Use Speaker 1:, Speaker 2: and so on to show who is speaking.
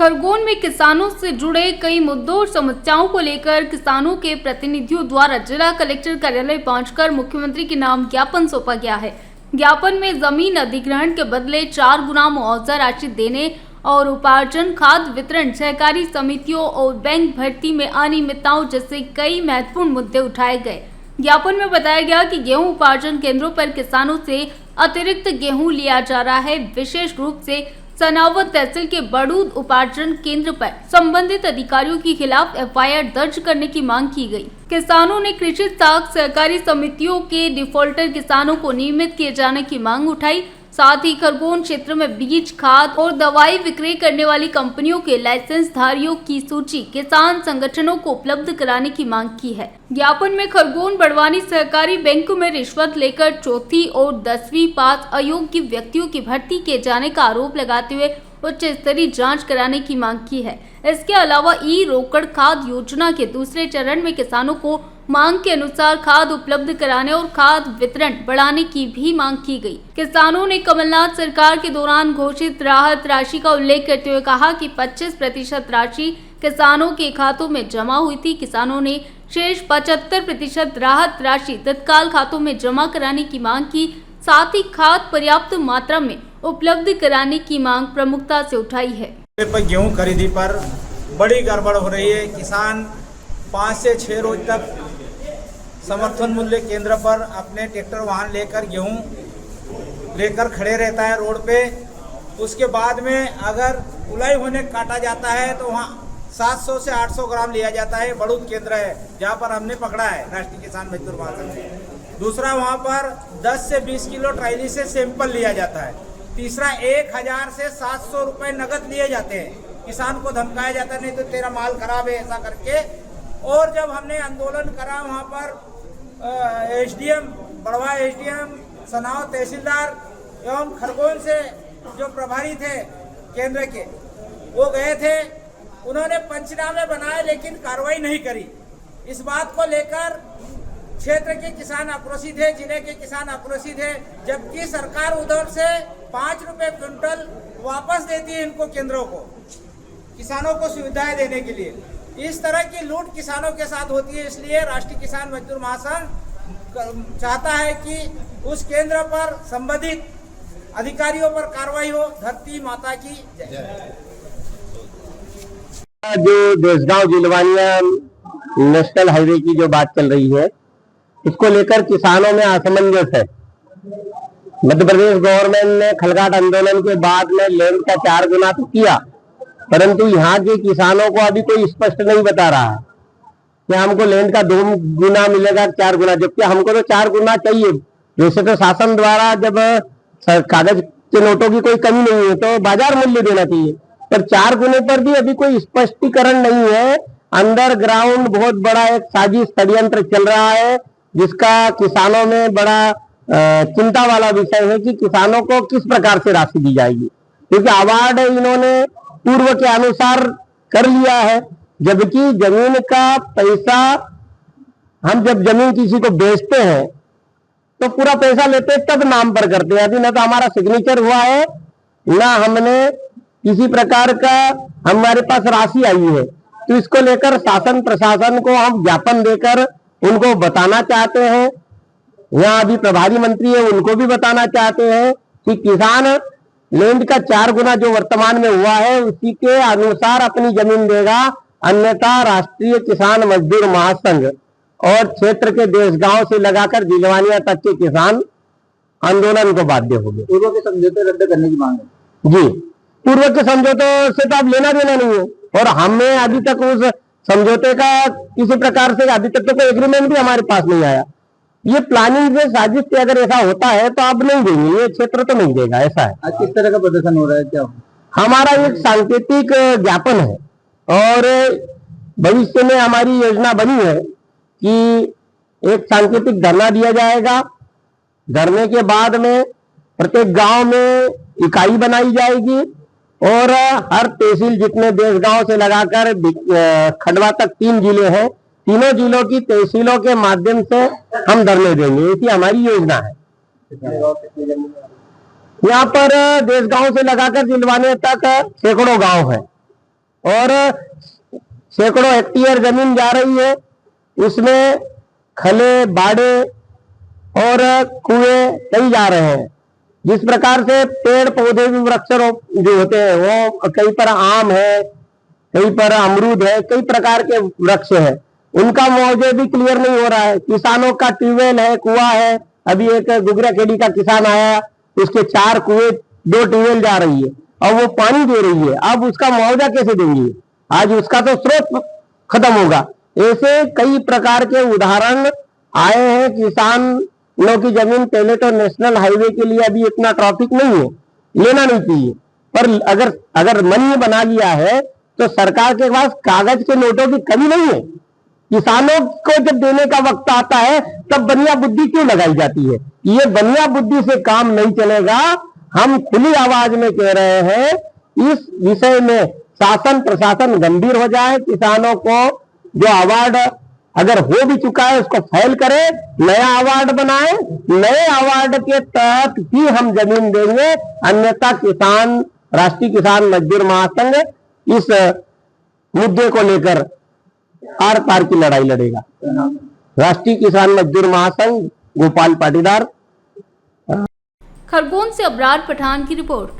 Speaker 1: खरगोन में किसानों से जुड़े कई मुद्दों और समस्याओं को लेकर किसानों के प्रतिनिधियों द्वारा जिला कलेक्टर कार्यालय पहुंचकर मुख्यमंत्री के नाम ज्ञापन सौंपा गया है। ज्ञापन में जमीन अधिग्रहण के बदले 4 गुना मुआवजा राशि देने और उपार्जन, खाद वितरण, सहकारी समितियों और बैंक भर्ती में अनियमितताओं जैसे कई महत्वपूर्ण मुद्दे उठाए गए। ज्ञापन में बताया गया कि गेहूं उपार्जन केंद्रों पर किसानों से अतिरिक्त गेहूं लिया जा रहा है। विशेष रूप से सनावद तहसील के बड़ूद उपार्जन केंद्र पर संबंधित अधिकारियों के खिलाफ एफआईआर दर्ज करने की मांग की गई। किसानों ने कृषि साख सहकारी समितियों के डिफॉल्टर किसानों को नियमित किए जाने की मांग उठाई। साथ ही खरगोन क्षेत्र में बीज, खाद और दवाई विक्रय करने वाली कंपनियों के लाइसेंस धारियों की सूची किसान संगठनों को उपलब्ध कराने की मांग की है। ज्ञापन में खरगोन बड़वानी सहकारी बैंक में रिश्वत लेकर 4वीं और 10वीं पास अयोग्य व्यक्तियों की भर्ती किए जाने का आरोप लगाते हुए उच्च स्तरीय जांच कराने की मांग की है। इसके अलावा ई रोकड़ खाद योजना के दूसरे चरण में किसानों को मांग के अनुसार खाद उपलब्ध कराने और खाद वितरण बढ़ाने की भी मांग की गई। किसानों ने कमलनाथ सरकार के दौरान घोषित राहत राशि का उल्लेख करते हुए कहा कि 25% राशि किसानों के खातों में जमा हुई थी। किसानों ने शेष 75% राहत राशि तत्काल खातों में जमा कराने की मांग की। साथ ही खाद पर्याप्त मात्रा में उपलब्ध कराने की मांग प्रमुखता से उठाई है।
Speaker 2: गेहूं खरीदी पर बड़ी गड़बड़ हो रही है। किसान 5 से 6 रोज तक समर्थन मूल्य केंद्र पर अपने ट्रैक्टर वाहन लेकर गेहूं लेकर खड़े रहता है रोड पे। उसके बाद में अगर उलाई होने काटा जाता है तो वहाँ 700 से 800 ग्राम लिया जाता है। बड़ूद केंद्र है जहाँ पर हमने पकड़ा है राष्ट्रीय किसान मजदूर महासंघ से। दूसरा वहाँ पर 10 से 20 किलो ट्रायली से सैंपल लिया जाता है। तीसरा 1000 से 700 रुपए नगद लिए जाते हैं। किसान को धमकाया जाता है नहीं तो तेरा माल खराब है ऐसा करके। और जब हमने आंदोलन करा वहाँ पर एसडीएम, बड़वा एसडीएम, सनाव तहसीलदार एवं खरगोन से जो प्रभारी थे केंद्र के वो गए थे। उन्होंने पंचनामे बनाए लेकिन कार्रवाई नहीं करी। इस बात को लेकर क्षेत्र के किसान आक्रोशित है, जिले के किसान आक्रोशित है। जबकि सरकार उधर से 5 रुपए क्विंटल वापस देती है इनको केंद्रों को, किसानों को सुविधाएं देने के लिए। इस तरह की लूट किसानों के साथ होती है। इसलिए राष्ट्रीय किसान मजदूर महासंघ चाहता है कि उस केंद्र पर संबंधित अधिकारियों पर कार्रवाई हो। धरती माता की जय।
Speaker 3: जो देशगांव जिलवानिया नेशनल हाईवे की जो बात चल रही है, इसको लेकर किसानों में असमंजस है। मध्य प्रदेश गवर्नमेंट ने खलगाट आंदोलन के बाद में लैंड का 4 गुना तो किया, परंतु यहाँ के किसानों को अभी कोई स्पष्ट नहीं बता रहा कि हमको लैंड का 2 गुना मिलेगा 4 गुना, जबकि हमको तो 4 गुना चाहिए। वैसे तो शासन द्वारा जब कागज के नोटों की कोई कमी नहीं है तो बाजार मूल्य देना चाहिए, पर 4 गुने पर भी अभी कोई स्पष्टीकरण नहीं है। अंडरग्राउंड बहुत बड़ा एक साजिश षड्यंत्र चल रहा है, जिसका किसानों में बड़ा चिंता वाला विषय है कि किसानों को किस प्रकार से राशि दी जाएगी, क्योंकि अवार्ड इन्होंने पूर्व के अनुसार कर लिया है। जबकि जमीन का पैसा हम जब जमीन किसी को बेचते हैं तो पूरा पैसा लेते हैं तब नाम पर करते हैं। अभी न तो हमारा सिग्नेचर हुआ है, ना हमने किसी प्रकार का हमारे पास राशि आई है। तो इसको लेकर शासन प्रशासन को हम ज्ञापन देकर उनको बताना चाहते हैं। यहाँ अभी प्रभारी मंत्री है, उनको भी बताना चाहते हैं कि किसान लैंड का 4 गुना जो वर्तमान में हुआ है उसी के अनुसार अपनी जमीन देगा, अन्यथा राष्ट्रीय किसान मजदूर महासंघ और क्षेत्र के देशगांव से लगाकर जिलवानिया तक के किसान आंदोलन को बाध्य हो गए।
Speaker 4: पूर्व के समझौते रद्द करने की मांग है
Speaker 3: जी। पूर्व के समझौतों से तो अब लेना देना नहीं है, और हमें अभी तक उस समझौते का किसी प्रकार से अभी तक तो कोई एग्रीमेंट भी हमारे पास नहीं आया। ये प्लानिंग से साजिश से अगर ऐसा होता है तो अब नहीं देंगे, ये क्षेत्र तो नहीं देगा, ऐसा है।
Speaker 4: आज किस तरह का प्रदर्शन हो रहा है? क्या
Speaker 3: हमारा एक सांकेतिक ज्ञापन है और भविष्य में हमारी योजना बनी है कि एक सांकेतिक धरना दिया जाएगा। धरने के बाद में प्रत्येक गांव में इकाई बनाई जाएगी और हर तहसील, जितने देशगांव से लगाकर खंडवा तक 3 जिले हैं, तीनों जिलों की तहसीलों के माध्यम से हम धरने देंगे। ऐसी हमारी योजना है। यहाँ पर देशगांव से लगाकर जिलवानिया तक सैकड़ों गांव हैं। और सैकड़ों हेक्टेयर जमीन जा रही है, उसमें खले, बाड़े और कुएं कई जा रहे हैं। जिस प्रकार से पेड़ पौधे भी वृक्ष जो होते हैं वो कई पर आम है, कई पर अमरूद है, कई प्रकार के वृक्ष है, उनका मुआवजा भी क्लियर नहीं हो रहा है। किसानों का ट्यूबवेल है, कुआं है, अभी एक गुगरा खेड़ी का किसान आया, उसके 4 कुएं 2 ट्यूबवेल जा रही है और वो पानी दे रही है, अब उसका मुआवजा कैसे देंगे? आज उसका तो स्रोत खत्म होगा। ऐसे कई प्रकार के उदाहरण आए हैं। किसानों की जमीन, पहले तो नेशनल हाईवे के लिए अभी इतना ट्रैफिक नहीं है, लेना नहीं चाहिए, पर अगर मन में बना लिया है तो सरकार के पास कागज के नोटों की कमी नहीं है। किसानों को जब देने का वक्त आता है तब बनिया बुद्धि क्यों लगाई जाती है? ये बनिया बुद्धि से काम नहीं चलेगा। हम खुली आवाज में कह रहे हैं, इस विषय में शासन प्रशासन गंभीर हो जाए। किसानों को जो अवार्ड अगर हो भी चुका है उसको फाइल करे, नया अवार्ड बनाए, नए अवार्ड के तहत ही हम जमीन देंगे, अन्यथा राष्ट्रीय किसान मजदूर महासंघ इस मुद्दे को लेकर आर पार की लड़ाई लड़ेगा। राष्ट्रीय किसान मजदूर महासंघ, गोपाल पाटीदार।
Speaker 1: खरगोन से अबरार पठान की रिपोर्ट।